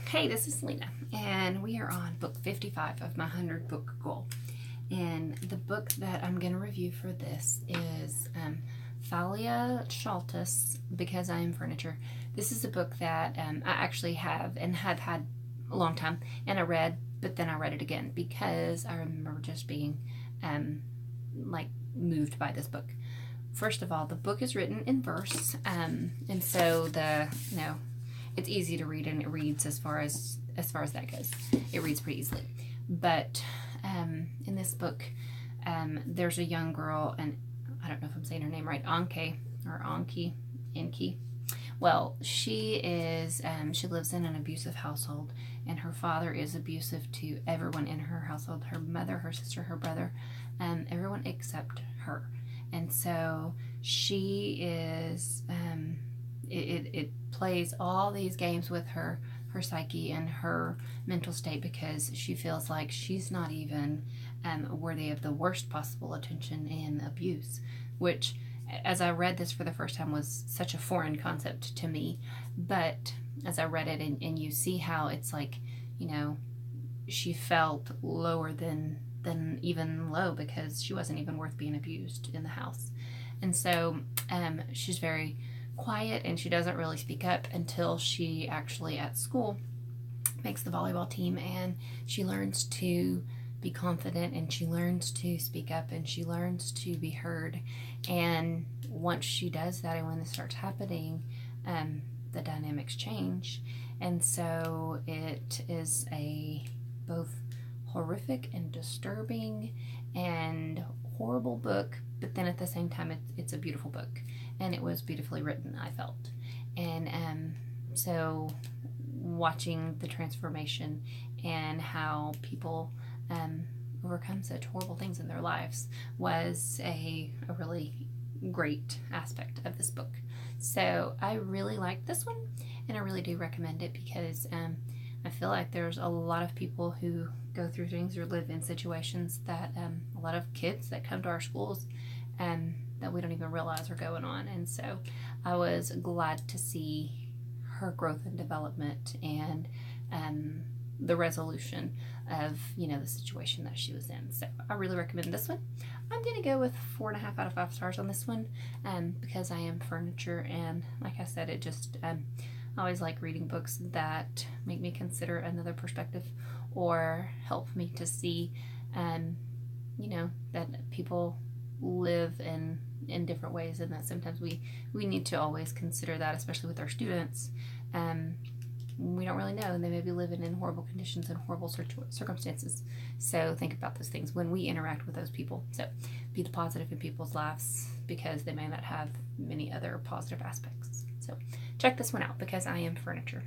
Hey, this is Selena, and we are on book 55 of my 100 book goal. And the book that I'm going to review for this is Thalia Shaltis, Because I Am Furniture. This is a book that I actually have and have had a long time, and I read, but then I read it again because I remember just being like moved by this book. First of all, the book is written in verse, and so it's easy to read, and it reads as far as that goes. It reads pretty easily. But in this book, there's a young girl, and I don't know if I'm saying her name right, Anki. Well, she is. She lives in an abusive household, and her father is abusive to everyone in her household: her mother, her sister, her brother, everyone except her. And so she is. It plays all these games with her psyche and her mental state because she feels like she's not even worthy of the worst possible attention and abuse, which, as I read this for the first time, was such a foreign concept to me. But as I read it, and you see how it's like, she felt lower than even low because she wasn't even worth being abused in the house. And so she's very quiet, and she doesn't really speak up until she actually at school makes the volleyball team, and she learns to be confident, and she learns to speak up, and she learns to be heard. And once she does that, and when this starts happening, the dynamics change. And so it is a both horrific and disturbing and horrible book, but then at the same time it's a beautiful book, and it was beautifully written, I felt. And so watching the transformation and how people overcome such horrible things in their lives was a really great aspect of this book. So I really like this one, and I really do recommend it because I feel like there's a lot of people who go through things or live in situations that a lot of kids that come to our schools that we don't even realize are going on. And so I was glad to see her growth and development, and the resolution of the situation that she was in. So I really recommend this one. I'm gonna go with 4.5 out of 5 stars on this one, because I Am Furniture, and like I said, it just I always like reading books that make me consider another perspective or help me to see that people live in different ways, and that sometimes we need to always consider that, especially with our students. We don't really know, and they may be living in horrible conditions and horrible circumstances. So think about those things when we interact with those people. So be the positive in people's lives, because they may not have many other positive aspects. So check this one out, Because I Am Furniture.